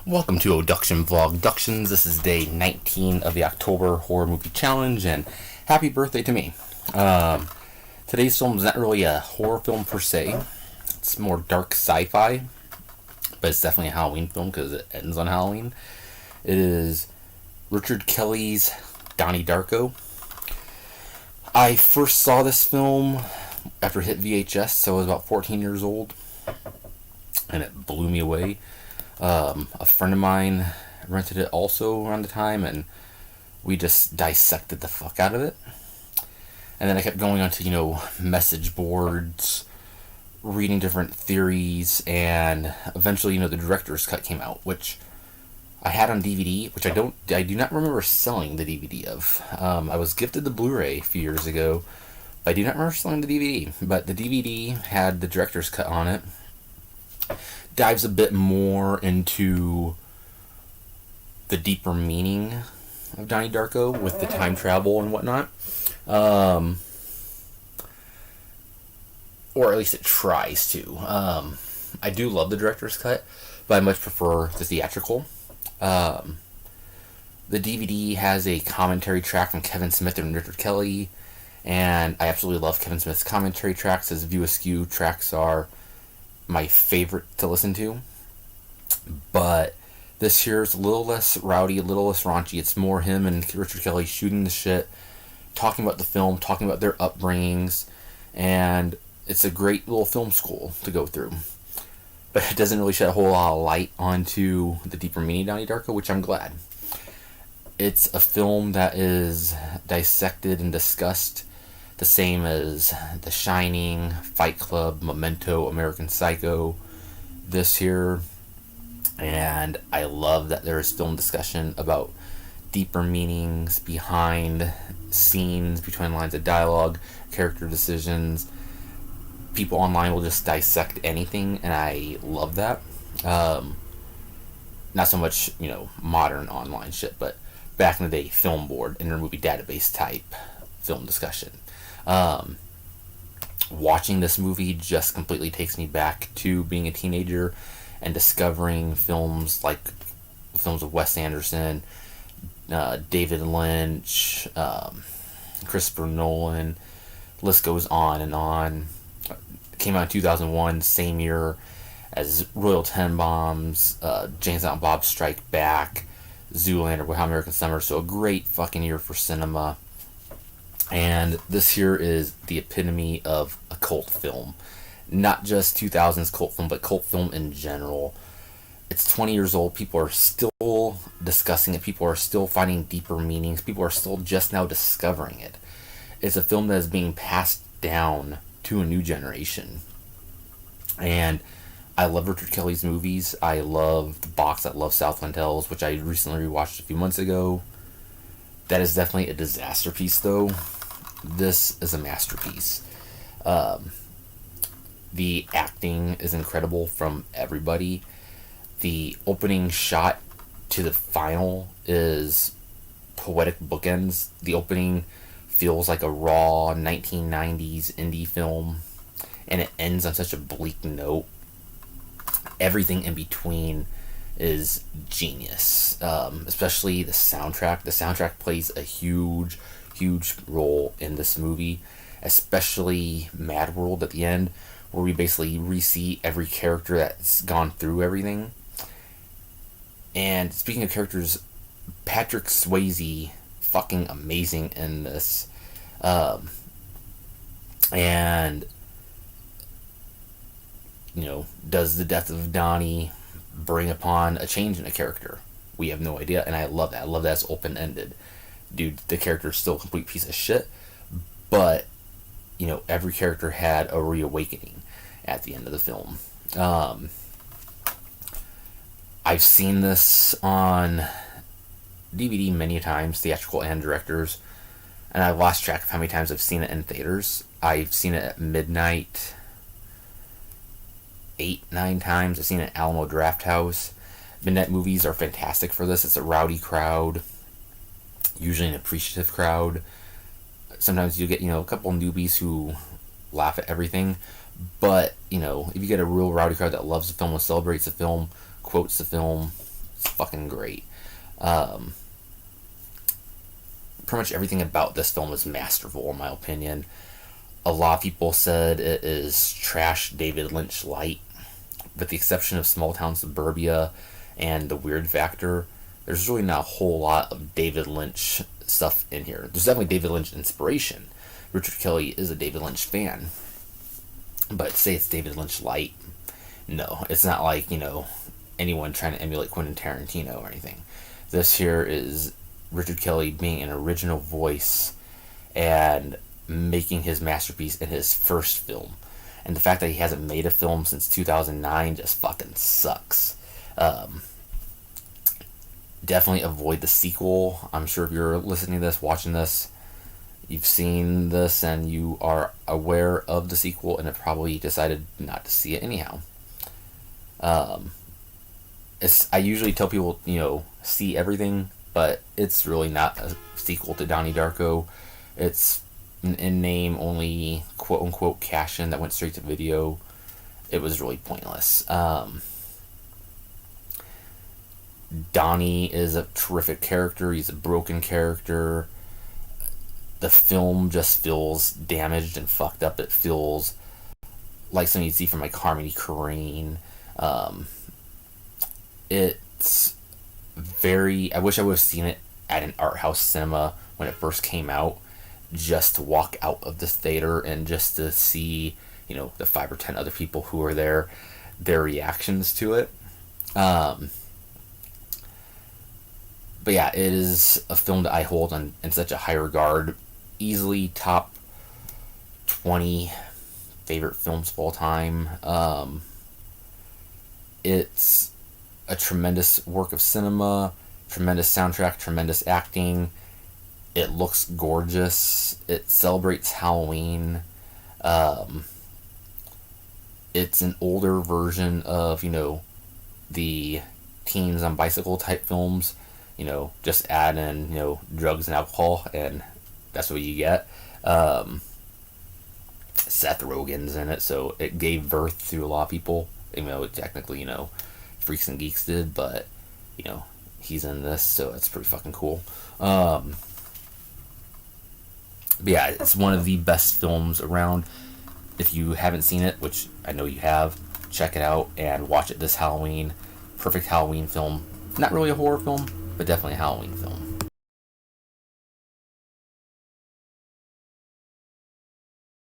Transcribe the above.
Welcome to Oduction-Vlog-Ductions. This is day 19 of the October Horror Movie Challenge, and happy birthday to me. Today's film is not really a horror film per se. It's more dark sci-fi, but it's definitely a Halloween film because it ends on Halloween. It is Richard Kelly's Donnie Darko. I first saw this film after it hit VHS, so I was about 14 years old, and it blew me away. A friend of mine rented it also around the time, and we just dissected the fuck out of it. And then I kept going onto, message boards, reading different theories, and eventually, the director's cut came out, which I had on DVD, which I do not remember selling the DVD of. I was gifted the Blu-ray a few years ago, but I do not remember selling the DVD. But the DVD had the director's cut on it. Dives a bit more into the deeper meaning of Donnie Darko with the time travel and whatnot. Or at least it tries to. I do love the director's cut, but I much prefer the theatrical. The DVD has a commentary track from Kevin Smith and Richard Kelly, and I absolutely love Kevin Smith's commentary tracks. His View Askew tracks are my favorite to listen to, but this here is a little less rowdy, a little less raunchy. It's more him and Richard Kelly shooting the shit, talking about the film, talking about their upbringings, and it's a great little film school to go through. But it doesn't really shed a whole lot of light onto the deeper meaning of Donnie Darko, which I'm glad. It's a film that is dissected and discussed the same as The Shining, Fight Club, Memento, American Psycho, this here. And I love that there is film discussion about deeper meanings behind scenes, between lines of dialogue, character decisions. People online will just dissect anything, and I love that. Not so much, modern online shit, but back in the day, film board, intermovie database type film discussion. Watching this movie just completely takes me back to being a teenager and discovering films like films of Wes Anderson, David Lynch, Christopher Nolan. List goes on and on. It came out in 2001, same year as Royal Tenenbaums, Jane and Silent Bob Strike Back, Zoolander, Wet Hot American Summer. So a great fucking year for cinema. And this here is the epitome of a cult film. Not just 2000s cult film, but cult film in general. It's 20 years old. People are still discussing it. People are still finding deeper meanings. People are still just now discovering it. It's a film that is being passed down to a new generation. And I love Richard Kelly's movies. I love The Box. I love Southland Tales, which I recently rewatched a few months ago. That is definitely a disaster piece, though. This is a masterpiece. The acting is incredible from everybody. The opening shot to the final is poetic bookends. The opening feels like a raw 1990s indie film, and it ends on such a bleak note. Everything in between is genius, especially the soundtrack. The soundtrack plays a huge role in this movie, especially Mad World at the end, where we basically re-see every character that's gone through everything. And speaking of characters, Patrick Swayze, fucking amazing in this. And, does the death of Donnie bring upon a change in a character? We have no idea, and I love that. I love that it's open-ended. Dude, the character is still a complete piece of shit, but, every character had a reawakening at the end of the film. I've seen this on DVD many times, theatrical and directors, and I've lost track of how many times I've seen it in theaters. I've seen it at midnight 8-9 times. I've seen it at Alamo Drafthouse. Midnight movies are fantastic for this. It's a rowdy crowd, usually an appreciative crowd. Sometimes you get, a couple newbies who laugh at everything, but, if you get a real rowdy crowd that loves the film and celebrates the film, quotes the film, It's fucking great. Pretty much everything about this film is masterful, in my opinion. A lot of people said it is trash David Lynch light, with the exception of small town suburbia and the weird factor. There's really not a whole lot of David Lynch stuff in here. There's definitely David Lynch inspiration. Richard Kelly is a David Lynch fan, but say it's David Lynch light, no, it's not like, anyone trying to emulate Quentin Tarantino or anything. This here is Richard Kelly being an original voice and making his masterpiece in his first film. And the fact that he hasn't made a film since 2009 just fucking sucks. Definitely avoid the sequel. I'm sure if you're listening to this, watching this, you've seen this and you are aware of the sequel and have probably decided not to see it anyhow. I usually tell people, see everything, but it's really not a sequel to Donnie Darko. It's an in-name only quote-unquote cash-in that went straight to video. It was really pointless. Donnie is a terrific character. He's a broken character. The film just feels damaged and fucked up. It feels like something you'd see from like Harmony Korine. It's very... I wish I would have seen it at an art house cinema when it first came out, just to walk out of the theater and just to see, the 5 or 10 other people who are there, their reactions to it. But yeah, it is a film that I hold in such a high regard. Easily top 20 favorite films of all time. It's a tremendous work of cinema, tremendous soundtrack, tremendous acting. It looks gorgeous. It celebrates Halloween. It's an older version of, the teens on bicycle type films. Just add in, drugs and alcohol, and that's what you get. Seth Rogen's in it, so it gave birth to a lot of people. Even though it technically, Freaks and Geeks did, but, he's in this, so it's pretty fucking cool. But yeah, it's one of the best films around. If you haven't seen it, which I know you have, check it out and watch it this Halloween. Perfect Halloween film. Not really a horror film, but definitely a Halloween film.